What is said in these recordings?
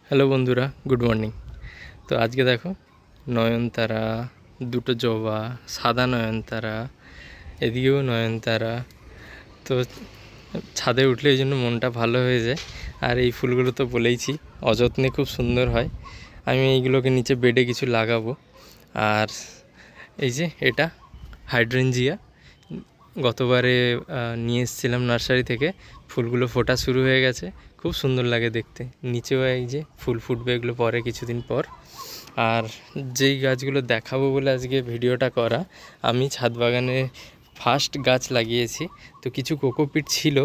Hello বন্ধুরা, good morning. তো আজকে দেখো নয়নতারা, দুটো জবা, সাদা নয়নতারা, এদিকেও নয়নতারা। তো ছাদে উঠলে এই জন্য মনটা ভালো হয়ে যায়। আর এই ফুলগুলো তো বলেইছি অযত্নে খুব সুন্দর হয়। আমি এইগুলোকে নিচে বেডে কিছু লাগাবো। আর এই যে এটা হাইড্রেনজিয়া, গতবারে নিয়ে এসেছিলাম নার্সারি থেকে। ফুলগুলো ফোটা শুরু হয়ে গেছে, খুব সুন্দর লাগে দেখতে। নিচেও এই যে ফুল ফুটবে, এগুলো পরে কিছুদিন পর। আর যেই গাছগুলো দেখাবো বলে আজকে ভিডিওটা করা, আমি ছাদ বাগানে ফার্স্ট গাছ লাগিয়েছি। তো কিছু কোকোপিট ছিল,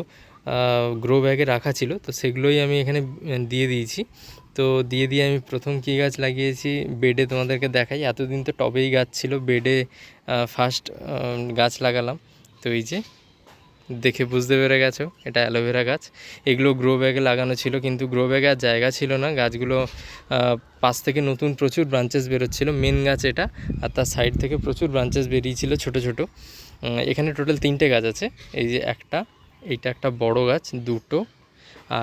গ্রো ব্যাগে রাখা ছিল, তো সেগুলোই আমি এখানে দিয়ে দিয়েছি। তো দিয়ে আমি প্রথম কী গাছ লাগিয়েছি বেডে তোমাদেরকে দেখাই। এতদিন তো টবেই গাছ ছিল, বেডে ফার্স্ট গাছ লাগালাম। তো এই যে দেখে বুঝতে পেরে গেছো, এটা অ্যালোভেরা গাছ। এগুলো গ্রো ব্যাগে লাগানো ছিল, কিন্তু গ্রো ব্যাগে আর জায়গা ছিল না। গাছগুলো পাশ থেকে নতুন প্রচুর ব্রাঞ্চেস বেরোচ্ছিলো। মেন গাছ এটা, আর তার সাইড থেকে প্রচুর ব্রাঞ্চেস বেরিয়েছিল ছোট ছোট। এখানে টোটাল 3টে গাছ আছে। এই যে এইটা একটা বড় গাছ, দুটো,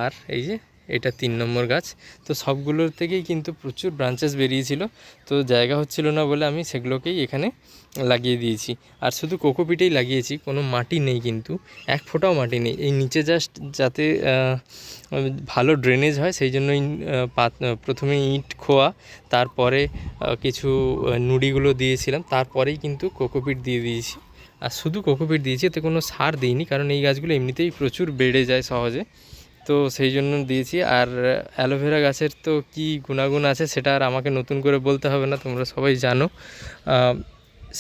আর এই যে এটা 3 নম্বর গাছ। তো সবগুলোর থেকেই কিন্তু প্রচুর ব্রাঞ্চেস বেরিয়েছিল। তো জায়গা হচ্ছিল না বলে আমি সেগুলোকেই এখানে লাগিয়ে দিয়েছি। আর শুধু কোকোপিটেই লাগিয়েছি, কোনো মাটি নেই, কিন্তু এক ফোঁটাও মাটি নেই। এই নিচে জাস্ট যাতে ভালো ড্রেনেজ হয় সেই জন্যই প্রথমে ইট খোয়া, তারপরে কিছু নুড়িগুলো দিয়েছিলাম, তারপরেই কিন্তু কোকোপিট দিয়ে দিয়েছি। আর শুধু কোকোপিট দিয়েছি, এতে কোনো সার দিইনি, কারণ এই গাছগুলো এমনিতেই প্রচুর বেড়ে যায় সহজে, তো সেই জন্য দিয়েছি। আর অ্যালোভেরা গাছের তো কি গুণাগুণ আছে সেটা আর আমাকে নতুন করে বলতে হবে না, তোমরা সবাই জানো।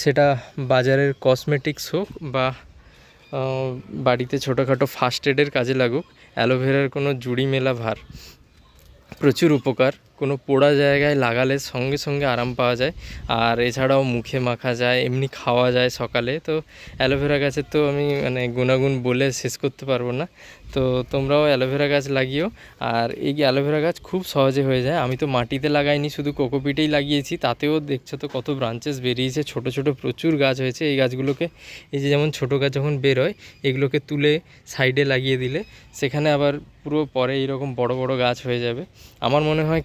সেটা বাজারের কসমেটিক্স হোক বা বাড়িতে ছোটোখাটো ফার্স্ট এডের কাজে লাগুক, অ্যালোভেরার কোনো জুড়ি মেলা ভার। প্রচুর উপকার, কোনো পোড়া জায়গায় লাগালে সঙ্গে সঙ্গে আরাম পাওয়া যায়। আর এছাড়াও মুখে মাখা যায়, এমনি খাওয়া যায় সকালে। তো অ্যালোভেরা গাছের তো আমি গুণাগুণ বলে শেষ করতে পারবো না। তো তোমরাও অ্যালোভেরা গাছ লাগিও। আর এই অ্যালোভেরা গাছ খুব সহজে হয়ে যায়। আমি তো মাটিতে লাগাইনি, শুধু কোকোপিটেই লাগিয়েছি, তাতেও দেখছো তো কত ব্রাঞ্চেস বেরিয়েছে, ছোট ছোট প্রচুর গাছ হয়েছে। এই গাছগুলোকে, এই যে যেমন ছোটো গাছ যখন বেরোয়, এগুলোকে তুলে সাইডে লাগিয়ে দিলে সেখানে আবার পুরো পরে এইরকম বড় বড় গাছ হয়ে যাবে। আমার মনে হয়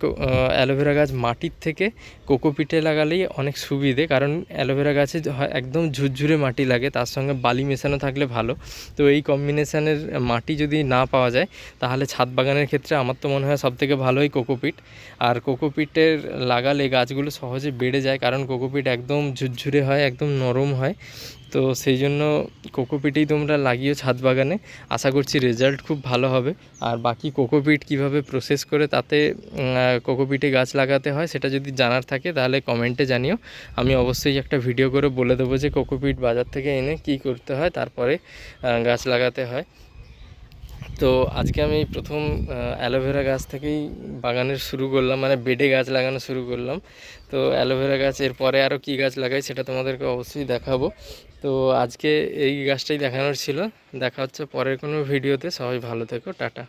অ্যালোভেরা গাছ মাটির থেকে কোকোপিটে লাগালেই অনেক সুবিধে, কারণ অ্যালোভেরা গাছে একদম ঝুরঝুরে মাটি লাগে, তার সঙ্গে বালি মেশানো থাকলে ভালো। তো এই কম্বিনেশানের মাটি যদি না পাওয়া যায়, তাহলে ছাদ বাগানের ক্ষেত্রে আমার তো মনে হয় সবথেকে ভালোই কোকোপিট। আর কোকোপিটের লাগালে গাছগুলো সহজে বেড়ে যায়, কারণ কোকোপিট একদম ঝুরঝুরে হয়, একদম নরম হয়। তো সেই জন্য কোকোপিটেই তোমরা লাগিও ছাদ বাগানে, আশা করছি রেজাল্ট খুব ভালো হবে। আর বাকি কোকোপিট কিভাবে প্রসেস করে তাতে কোকোপিটে গাছ লাগাতে হয় সেটা যদি জানার থাকে তাহলে কমেন্টে জানিও। আমি অবশ্যই একটা ভিডিও করে বলে দেবো যে কোকোপিট বাজার থেকে এনে কী করতে হয়, তারপরে গাছ লাগাতে হয়। তো আজকে আমি প্রথম অ্যালোভেরা গাছ থেকেই বাগানের শুরু করলাম, মানে বেডে গাছ লাগানো শুরু করলাম। তো অ্যালোভেরা গাছ, এরপরে আরও কী গাছ লাগাই সেটা তোমাদেরকে অবশ্যই দেখাবো। তো আজকে এই গাছটাই দেখানোর ছিল। দেখা হচ্ছে পরের কোনো ভিডিওতে। সবাই ভালো থেকো, টাটা।